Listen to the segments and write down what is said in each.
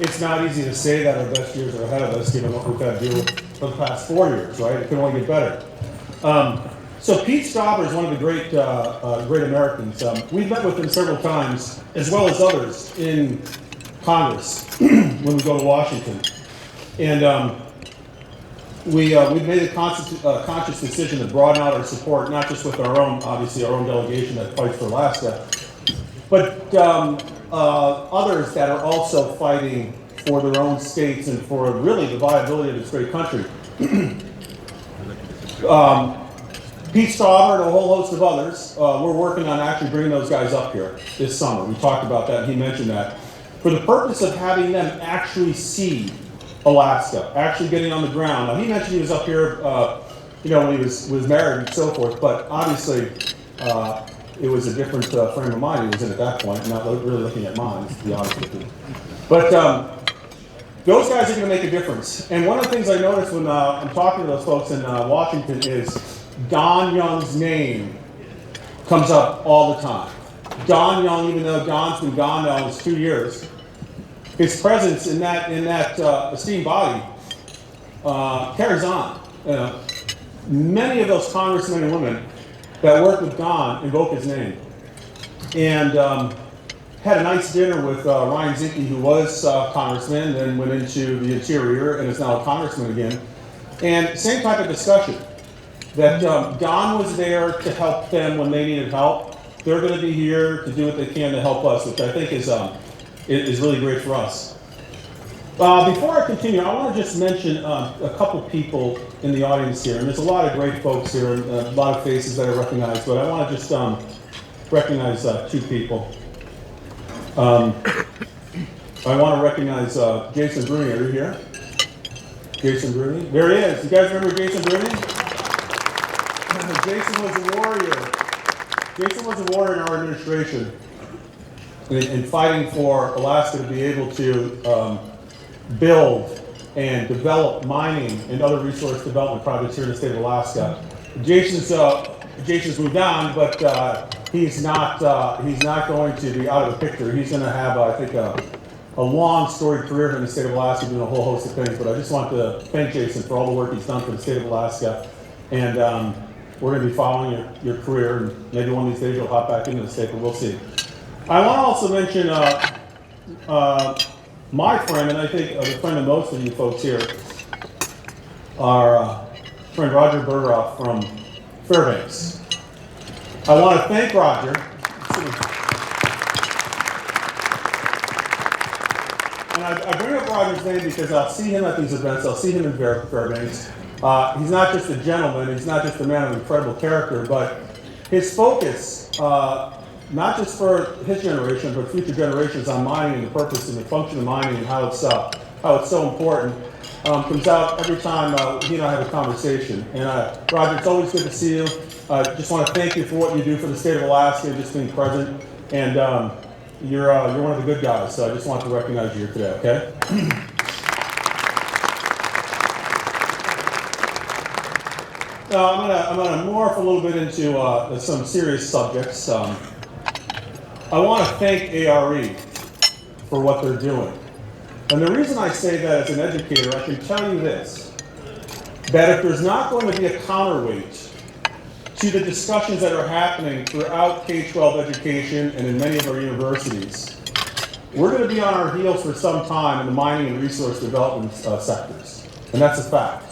it's not easy to say that our best years are ahead of us, given what we've had to do for the past 4 years, right? It can only get better. So Pete Stauber is one of the great Americans. We've met with him several times, as well as others in Congress when we go to Washington. And we've made a conscious decision to broaden out our support, not just with our own, obviously, our own delegation that fights for Alaska, but others that are also fighting for their own states and for really the viability of this great country. Pete Stauber and a whole host of others, we're working on actually bringing those guys up here this summer. We talked about that, and he mentioned that. For the purpose of having them actually see Alaska, actually getting on the ground. Now, he mentioned he was up here, when he was married and so forth, but obviously it was a different frame of mind he was in at that point, not really looking at mine, to be honest with you. But those guys are going to make a difference. And one of the things I noticed when I'm talking to those folks in Washington is Don Young's name comes up all the time. Don Young, even though Don's been gone now almost 2 years, his presence in that esteemed body carries on. Many of those congressmen and women that worked with Don invoke his name. And had a nice dinner with Ryan Zinke, who was congressman, then went into the Interior and is now a congressman again. And same type of discussion, that Don was there to help them when they needed help. They're going to be here to do what they can to help us, which I think is really great for us. Before I continue, I want to just mention a couple people in the audience here, and there's a lot of great folks here, and a lot of faces that I recognize, but I want to just recognize 2 people. I want to recognize Jason Bruni. Are you here? Jason Bruni? There he is. You guys remember Jason Bruni? Jason was a warrior. Jason was a warrior in our administration in fighting for Alaska to be able to build and develop mining and other resource development projects here in the state of Alaska. Jason's moved on, but he's not going to be out of the picture. He's going to have, I think, a long storied career here in the state of Alaska doing a whole host of things. But I just want to thank Jason for all the work he's done for the state of Alaska. And we're going to be following your career, and maybe one of these days you'll hop back into the state, but we'll see. I want to also mention my friend, and I think the friend of most of you folks here, our friend Roger Bergeroff from Fairbanks. I want to thank Roger. And I bring up Roger's name because I'll see him at these events. I'll see him in Fairbanks. He's not just a gentleman. He's not just a man of incredible character, but his focus, not just for his generation, but future generations on mining and the purpose and the function of mining and how it's so important, comes out every time he and I have a conversation. And Roger, it's always good to see you. Just want to thank you for what you do for the state of Alaska, just being present. And you're one of the good guys, so I just want to recognize you here today, okay? I'm going to morph a little bit into some serious subjects. I want to thank ARE for what they're doing. And the reason I say that as an educator, I can tell you this, that if there's not going to be a counterweight to the discussions that are happening throughout K-12 education and in many of our universities, we're going to be on our heels for some time in the mining and resource development sectors. And that's a fact.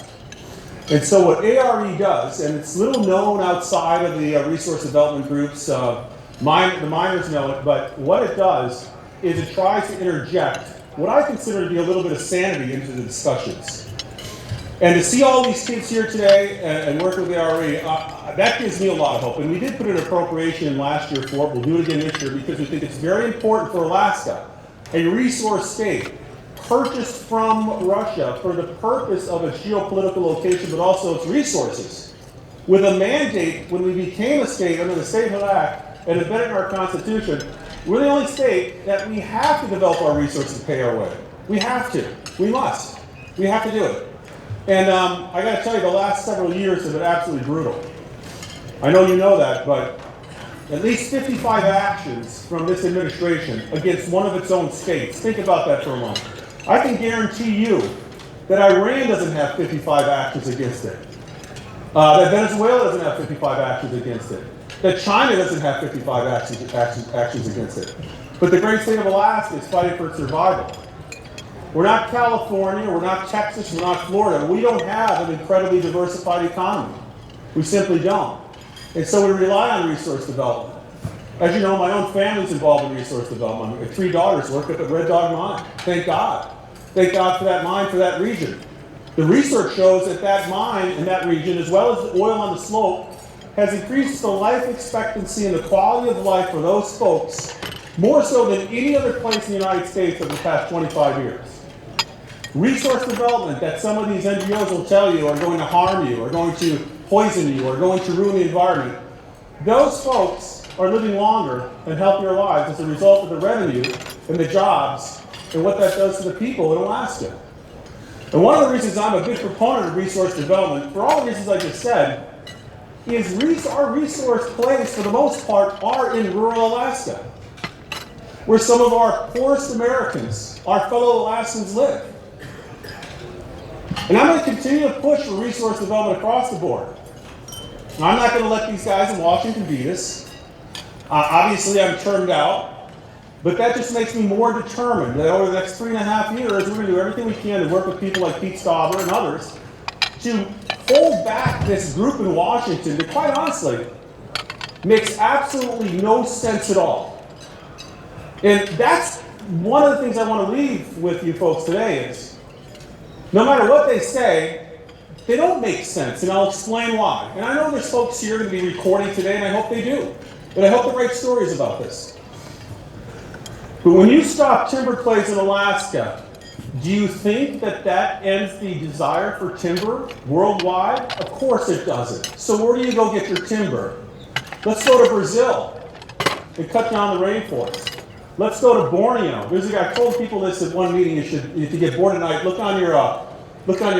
And so what ARE does, and it's little known outside of the resource development groups, the miners know it, but what it does is it tries to interject what I consider to be a little bit of sanity into the discussions. And to see all these kids here today and work with ARE, that gives me a lot of hope. And we did put an appropriation in last year for it. We'll do it again this year because we think it's very important for Alaska, a resource state, purchased from Russia for the purpose of its geopolitical location, but also its resources, with a mandate when we became a state under the Statehood Act and embedded in our Constitution. We're the only state that we have to develop our resources to pay our way. We have to. We must. We have to do it. And I got to tell you, the last several years have been absolutely brutal. I know you know that, but at least 55 actions from this administration against one of its own states. Think about that for a moment. I can guarantee you that Iran doesn't have 55 actions against it. That Venezuela doesn't have 55 actions against it. That China doesn't have 55 actions against it. But the great state of Alaska is fighting for its survival. We're not California, we're not Texas, we're not Florida. We don't have an incredibly diversified economy. We simply don't. And so we rely on resource development. As you know, my own family's involved in resource development. My 3 daughters work at the Red Dog Mine. Thank God. Thank God for that mine, for that region. The research shows that that mine in that region, as well as the oil on the slope, has increased the life expectancy and the quality of life for those folks more so than any other place in the United States over the past 25 years. Resource development that some of these NGOs will tell you are going to harm you, are going to poison you, are going to ruin the environment. Those folks are living longer and healthier lives as a result of the revenue and the jobs and what that does to the people in Alaska. And one of the reasons I'm a big proponent of resource development, for all the reasons I just said, is our resource plays, for the most part, are in rural Alaska, where some of our poorest Americans, our fellow Alaskans, live. And I'm going to continue to push for resource development across the board. I'm not going to let these guys in Washington beat us. Obviously, I'm turned out, but that just makes me more determined that over the next 3.5 years, we're going to do everything we can to work with people like Pete Stauber and others to hold back this group in Washington that, quite honestly, makes absolutely no sense at all. And that's one of the things I want to leave with you folks today is, no matter what they say, they don't make sense, and I'll explain why. And I know there's folks here going to be recording today, and I hope they do. And I hope they write stories about this. But when you stop timber clays in Alaska, do you think that that ends the desire for timber worldwide? Of course it doesn't. So where do you go get your timber? Let's go to Brazil and cut down the rainforest. Let's go to Borneo. I told people this at one meeting. If you get bored at night, look on your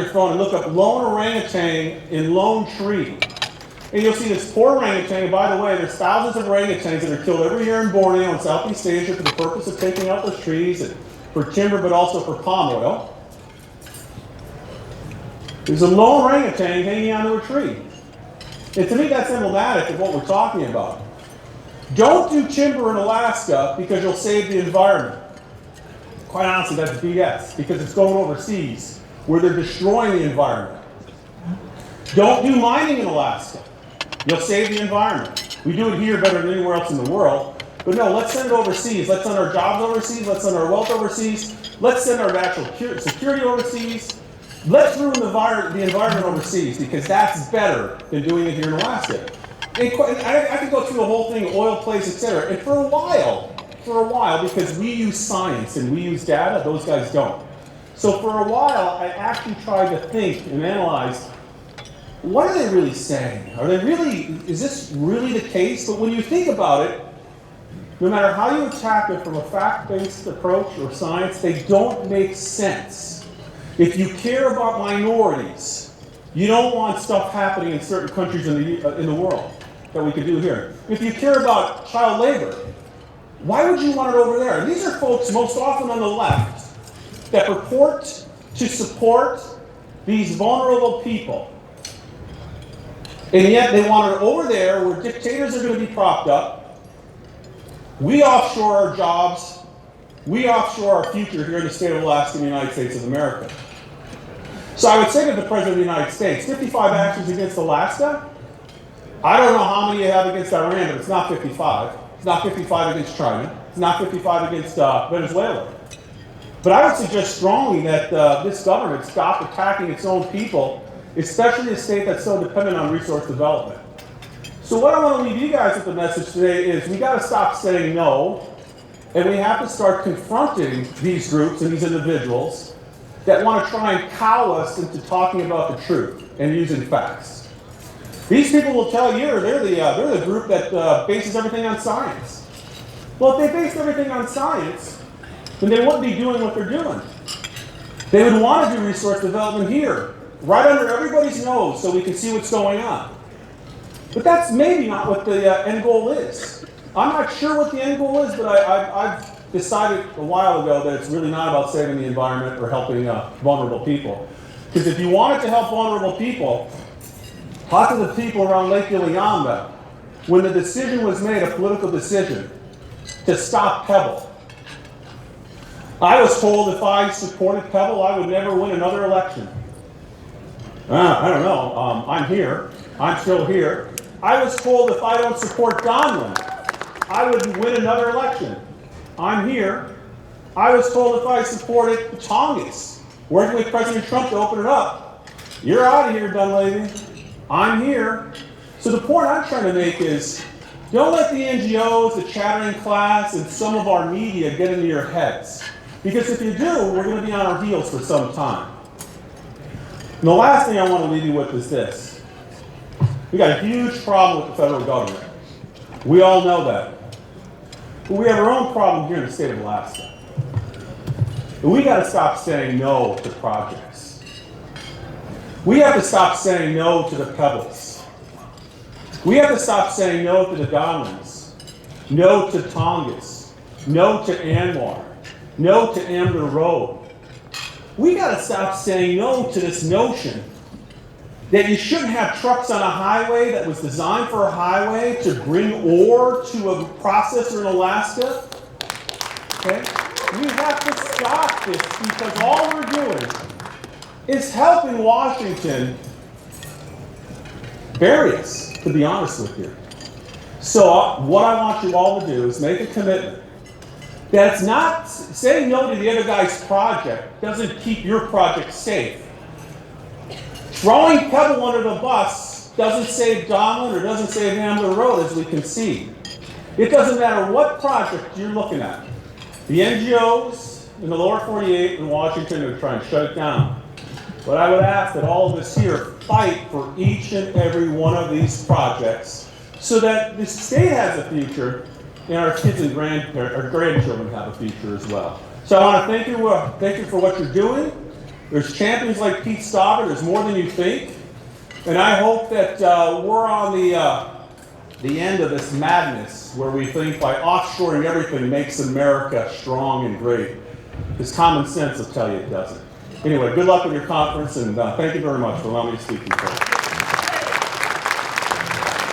phone and look up lone orangutan in Lone Tree. And you'll see this poor orangutan. And by the way, there's thousands of orangutans that are killed every year in Borneo and Southeast Asia for the purpose of taking out those trees and for timber, but also for palm oil. There's a lone orangutan hanging onto a tree. And to me, that's emblematic of what we're talking about. Don't do timber in Alaska because you'll save the environment. Quite honestly, that's BS, because it's going overseas where they're destroying the environment. Don't do mining in Alaska. You'll save the environment. We do it here better than anywhere else in the world. But no, let's send it overseas. Let's send our jobs overseas. Let's send our wealth overseas. Let's send our national security overseas. Let's ruin the environment overseas, because that's better than doing it here in Alaska. And I could go through the whole thing, oil plays, etc. And for a while, because we use science and we use data, those guys don't. So for a while, I actually tried to think and analyze, what are they really saying? Is this really the case? But when you think about it, no matter how you attack it from a fact-based approach or science, they don't make sense. If you care about minorities, you don't want stuff happening in certain countries in the world that we could do here. If you care about child labor, why would you want it over there? And these are folks most often on the left that purport to support these vulnerable people. And yet they want it over there where dictators are going to be propped up. We offshore our jobs. We offshore our future here in the state of Alaska and the United States of America. So I would say to the President of the United States, 55 actions against Alaska? I don't know how many you have against Iran, but it's not 55. It's not 55 against China. It's not 55 against Venezuela. But I would suggest strongly that this government stop attacking its own people, especially a state that's so dependent on resource development. So what I want to leave you guys with the message today is we got to stop saying no, and we have to start confronting these groups and these individuals that want to try and cow us into talking about the truth and using facts. These people will tell you they're the group that bases everything on science. Well, if they based everything on science, then they wouldn't be doing what they're doing. They would want to do resource development here, right under everybody's nose, so we can see what's going on. But that's maybe not what the end goal is. I'm not sure what the end goal is, but decided a while ago that it's really not about saving the environment or helping vulnerable people. Because if you wanted to help vulnerable people, talk to the people around Lake Iliamna when the decision was made, a political decision, to stop Pebble. I was told if I supported Pebble, I would never win another election. I don't know. I'm here. I'm still here. I was told if I don't support Donlin, I wouldn't win another election. I'm here. I was told if I supported Tongass, working with President Trump to open it up, you're out of here, Dunleavy. I'm here. So the point I'm trying to make is, don't let the NGOs, the chattering class, and some of our media get into your heads. Because if you do, we're going to be on our heels for some time. And the last thing I want to leave you with is this. We got a huge problem with the federal government. We all know that. But we have our own problem here in the state of Alaska. And we got to stop saying no to projects. We have to stop saying no to the Pebbles. We have to stop saying no to the Donlins, no to Tongass, no to Anwar, no to Ambler Road. We got to stop saying no to this notion that you shouldn't have trucks on a highway that was designed for a highway to bring ore to a processor in Alaska. Okay? We have to stop this because all we're doing is helping Washington bury us, to be honest with you. So what I want you all to do is make a commitment that it's not saying no to the other guy's project doesn't keep your project safe. Throwing Pebble under the bus doesn't save Donlin or doesn't save Ambler Road, as we can see. It doesn't matter what project you're looking at. The NGOs in the lower 48 in Washington are trying to shut it down. But I would ask that all of us here fight for each and every one of these projects so that the state has a future and our kids and grandchildren have a future as well. So I want to thank you for what you're doing. There's champions like Pete Stauber. There's more than you think. And I hope that we're on the end of this madness where we think by offshoring everything makes America strong and great. Because common sense will tell you it doesn't. Anyway, good luck with your conference, and thank you very much for allowing me to speak to you.